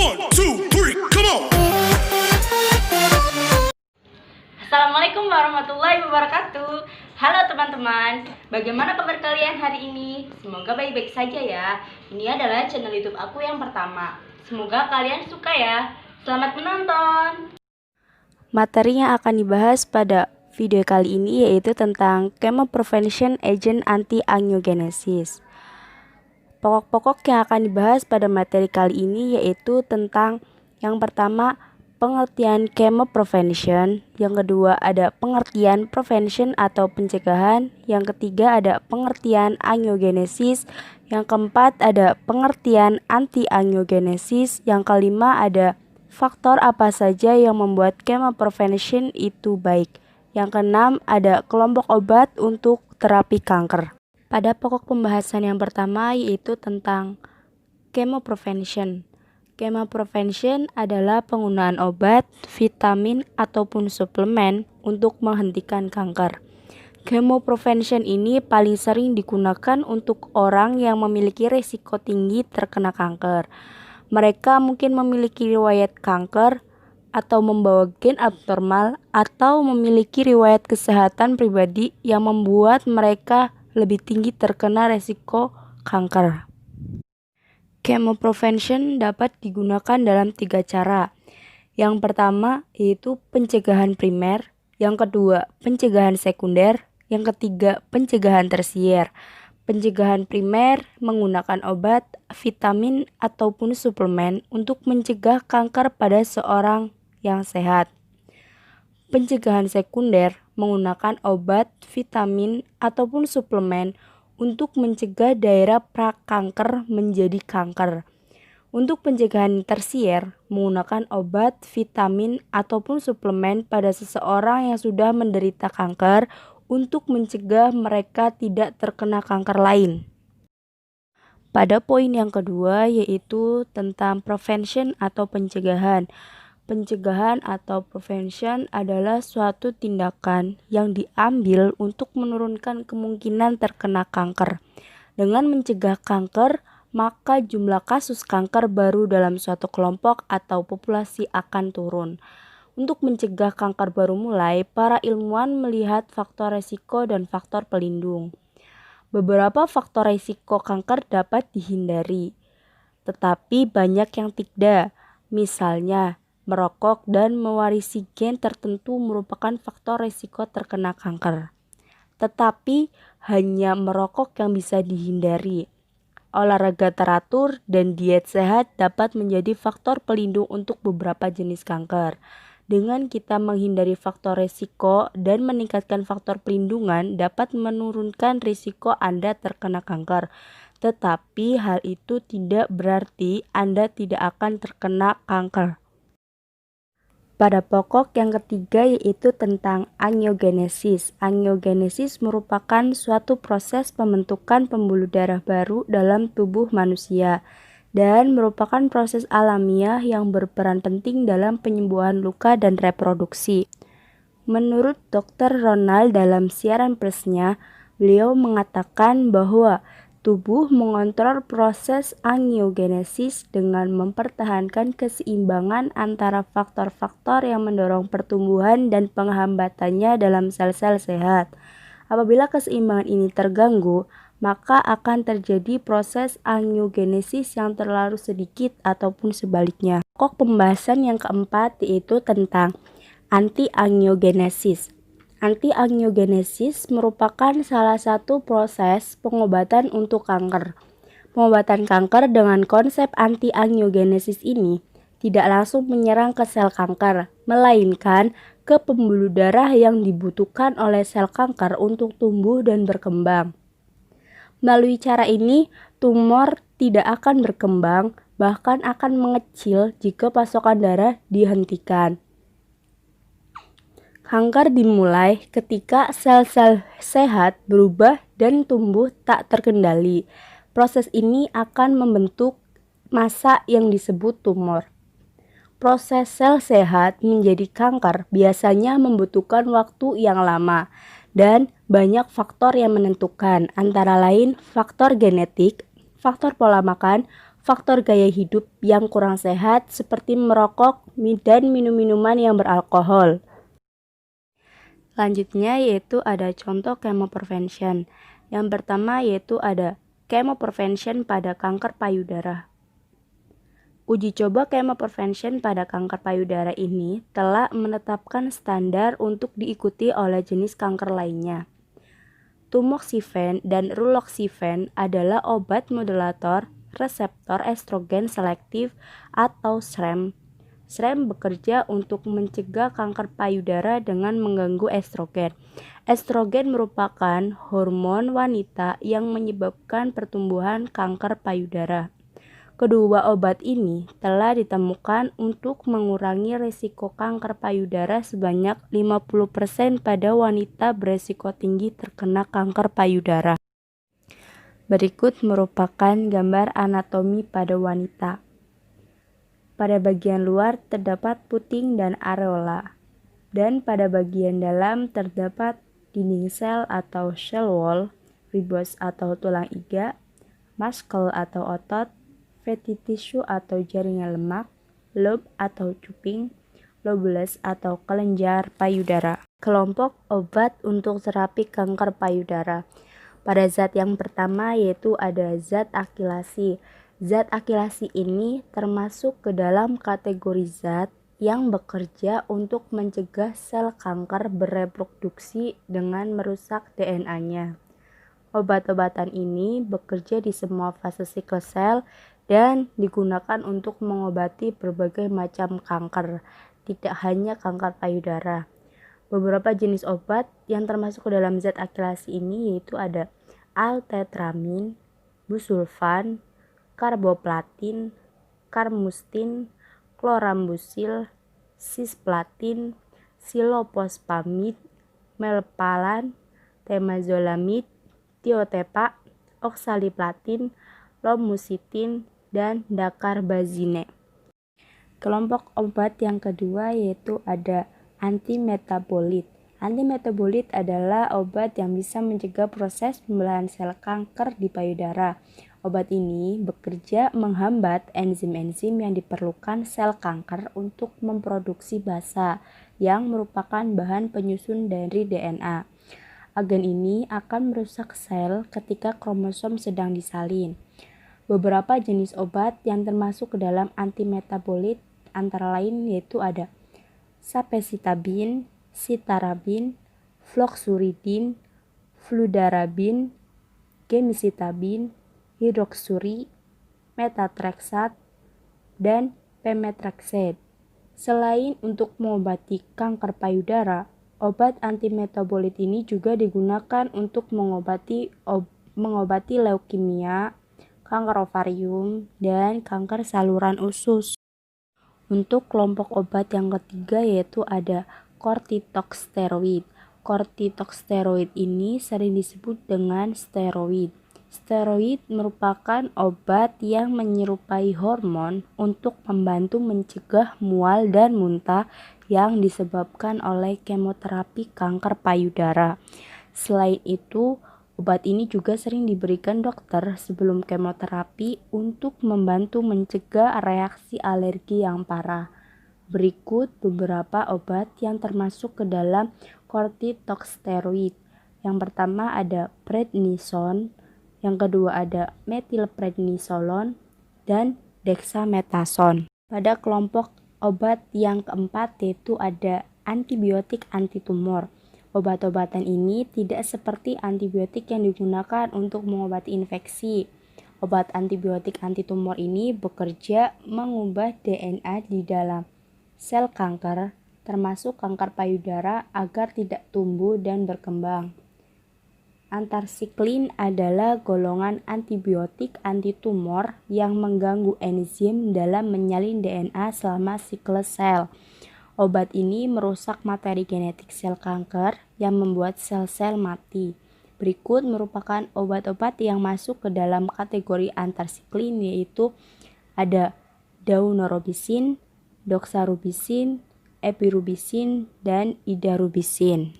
1, 2, 3, come on. Assalamualaikum warahmatullahi wabarakatuh. Halo teman-teman, bagaimana kabar kalian hari ini? Semoga baik-baik saja ya. Ini adalah channel YouTube aku yang pertama. Semoga kalian suka ya. Selamat menonton. Materi yang akan dibahas pada video kali ini yaitu tentang chemoprevention agent anti-angiogenesis. Pokok-pokok yang akan dibahas pada materi kali ini yaitu tentang yang pertama pengertian chemoprevention, yang kedua ada pengertian prevention atau pencegahan, yang ketiga ada pengertian angiogenesis, yang keempat ada pengertian anti-angiogenesis, yang kelima ada faktor apa saja yang membuat chemoprevention itu baik, yang keenam ada kelompok obat untuk terapi kanker. Pada pokok pembahasan yang pertama yaitu tentang chemoprevention. Chemoprevention adalah penggunaan obat, vitamin, ataupun suplemen untuk menghentikan kanker. Chemoprevention ini paling sering digunakan untuk orang yang memiliki risiko tinggi terkena kanker. Mereka mungkin memiliki riwayat kanker, atau membawa gen abnormal, atau memiliki riwayat kesehatan pribadi yang membuat mereka lebih tinggi terkena risiko kanker. Chemoprevention dapat digunakan dalam 3 cara. Yang pertama yaitu pencegahan primer, yang kedua pencegahan sekunder, yang ketiga pencegahan tersier. Pencegahan primer menggunakan obat, vitamin, ataupun suplemen untuk mencegah kanker pada seorang yang sehat. Pencegahan sekunder menggunakan obat, vitamin, ataupun suplemen untuk mencegah daerah prakanker menjadi kanker. Untuk pencegahan tersier menggunakan obat, vitamin, ataupun suplemen pada seseorang yang sudah menderita kanker untuk mencegah mereka tidak terkena kanker lain. Pada poin yang kedua yaitu tentang prevention atau pencegahan. Pencegahan atau prevention adalah suatu tindakan yang diambil untuk menurunkan kemungkinan terkena kanker. Dengan mencegah kanker, maka jumlah kasus kanker baru dalam suatu kelompok atau populasi akan turun. Untuk mencegah kanker baru mulai, para ilmuwan melihat faktor risiko dan faktor pelindung. Beberapa faktor risiko kanker dapat dihindari, tetapi banyak yang tidak. Misalnya, merokok dan mewarisi gen tertentu merupakan faktor risiko terkena kanker. Tetapi hanya merokok yang bisa dihindari. Olahraga teratur dan diet sehat dapat menjadi faktor pelindung untuk beberapa jenis kanker. Dengan kita menghindari faktor risiko dan meningkatkan faktor pelindungan dapat menurunkan risiko Anda terkena kanker. Tetapi hal itu tidak berarti Anda tidak akan terkena kanker. Pada pokok yang ketiga yaitu tentang angiogenesis. Angiogenesis merupakan suatu proses pembentukan pembuluh darah baru dalam tubuh manusia dan merupakan proses alamiah yang berperan penting dalam penyembuhan luka dan reproduksi. Menurut Dr. Ronald dalam siaran persnya, beliau mengatakan bahwa tubuh mengontrol proses angiogenesis dengan mempertahankan keseimbangan antara faktor-faktor yang mendorong pertumbuhan dan penghambatannya dalam sel-sel sehat. Apabila keseimbangan ini terganggu, maka akan terjadi proses angiogenesis yang terlalu sedikit ataupun sebaliknya. Pokok pembahasan yang keempat yaitu tentang anti-angiogenesis. Anti-angiogenesis merupakan salah satu proses pengobatan untuk kanker. Pengobatan kanker dengan konsep anti-angiogenesis ini tidak langsung menyerang ke sel kanker, melainkan ke pembuluh darah yang dibutuhkan oleh sel kanker untuk tumbuh dan berkembang. Melalui cara ini, tumor tidak akan berkembang, bahkan akan mengecil jika pasokan darah dihentikan. Kanker dimulai ketika sel-sel sehat berubah dan tumbuh tak terkendali. Proses ini akan membentuk massa yang disebut tumor. Proses sel sehat menjadi kanker biasanya membutuhkan waktu yang lama dan banyak faktor yang menentukan, antara lain faktor genetik, faktor pola makan, faktor gaya hidup yang kurang sehat seperti merokok dan minum-minuman yang beralkohol. Selanjutnya yaitu ada contoh chemoprevention. Yang pertama yaitu ada chemoprevention pada kanker payudara. Uji coba chemoprevention pada kanker payudara ini telah menetapkan standar untuk diikuti oleh jenis kanker lainnya. Tamoxifen dan raloxifene adalah obat modulator reseptor estrogen selektif atau SREM. SREM bekerja untuk mencegah kanker payudara dengan mengganggu estrogen. Estrogen merupakan hormon wanita yang menyebabkan pertumbuhan kanker payudara. Kedua obat ini telah ditemukan untuk mengurangi risiko kanker payudara sebanyak 50% pada wanita berisiko tinggi terkena kanker payudara. Berikut merupakan gambar anatomi pada wanita. Pada bagian luar terdapat puting dan areola, dan pada bagian dalam terdapat dinding sel atau cell wall, ribos atau tulang iga, muscle atau otot, fatty tissue atau jaringan lemak, lobe atau cuping, lobulus atau kelenjar payudara. Kelompok obat untuk terapi kanker payudara. Pada zat yang pertama yaitu ada zat akilasi. Zat akilasi ini termasuk ke dalam kategori zat yang bekerja untuk mencegah sel kanker bereproduksi dengan merusak DNA-nya. Obat-obatan ini bekerja di semua fase siklus sel dan digunakan untuk mengobati berbagai macam kanker, tidak hanya kanker payudara. Beberapa jenis obat yang termasuk ke dalam zat akilasi ini yaitu ada altetramin, busulfan, karboplatin, karmustin, klorambusil, cisplatin, silopospamid, melpalan, temozolomid, tiotepa, oksaliplatin, lomusitin, dan dacarbazine. Kelompok obat yang kedua yaitu ada antimetabolit. Antimetabolit adalah obat yang bisa mencegah proses pembelahan sel kanker di payudara. Obat ini bekerja menghambat enzim-enzim yang diperlukan sel kanker untuk memproduksi basa, yang merupakan bahan penyusun dari DNA. Agen ini akan merusak sel ketika kromosom sedang disalin. Beberapa jenis obat yang termasuk ke dalam antimetabolit antara lain yaitu ada sapecitabine, citarabine, fluoxuridin, fludarabin, gemcitabine, hidroksuri, metatrexat, dan pemetrexed. Selain untuk mengobati kanker payudara, obat antimetabolit ini juga digunakan untuk mengobati leukemia, kanker ovarium, dan kanker saluran usus. Untuk kelompok obat yang ketiga yaitu ada kortikosteroid. Kortikosteroid ini sering disebut dengan steroid. Steroid merupakan obat yang menyerupai hormon untuk membantu mencegah mual dan muntah yang disebabkan oleh kemoterapi kanker payudara. Selain itu, obat ini juga sering diberikan dokter sebelum kemoterapi untuk membantu mencegah reaksi alergi yang parah. Berikut beberapa obat yang termasuk ke dalam kortikosteroid. Yang pertama ada prednisone, yang kedua ada metilprednisolon, dan dexamethasone. Pada kelompok obat yang keempat yaitu ada antibiotik antitumor. Obat-obatan ini tidak seperti antibiotik yang digunakan untuk mengobati infeksi. Obat antibiotik antitumor ini bekerja mengubah DNA di dalam sel kanker, termasuk kanker payudara, agar tidak tumbuh dan berkembang. Antarsiklin adalah golongan antibiotik antitumor yang mengganggu enzim dalam menyalin DNA selama siklus sel. Obat ini merusak materi genetik sel kanker yang membuat sel-sel mati. Berikut merupakan obat-obat yang masuk ke dalam kategori antarsiklin yaitu ada daunorubicin, doxorubicin, epirubicin, dan idarubisin.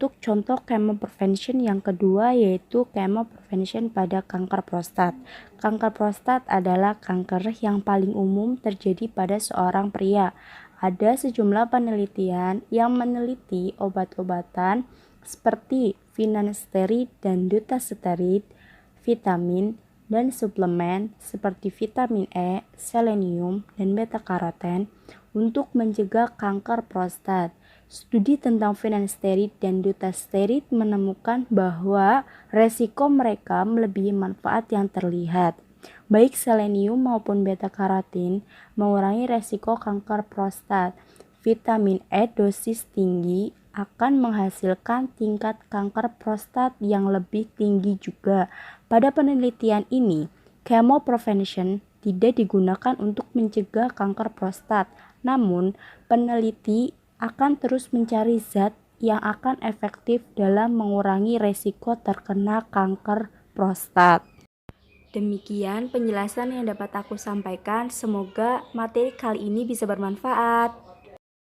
untuk contoh chemoprevention yang kedua yaitu chemoprevention pada kanker prostat. Kanker prostat adalah kanker yang paling umum terjadi pada seorang pria. Ada sejumlah penelitian yang meneliti obat-obatan seperti finasteride dan dutasteride, vitamin, dan suplemen seperti vitamin E, selenium, dan beta-karoten untuk mencegah kanker prostat. Studi tentang finasteride dan dutasteride menemukan bahwa resiko mereka melebihi manfaat yang terlihat. Baik selenium maupun beta-karotin mengurangi resiko kanker prostat. Vitamin E dosis tinggi akan menghasilkan tingkat kanker prostat yang lebih tinggi juga. Pada penelitian ini, chemoprevention tidak digunakan untuk mencegah kanker prostat, namun peneliti akan terus mencari zat yang akan efektif dalam mengurangi resiko terkena kanker prostat. Demikian penjelasan yang dapat aku sampaikan. Semoga materi kali ini bisa bermanfaat.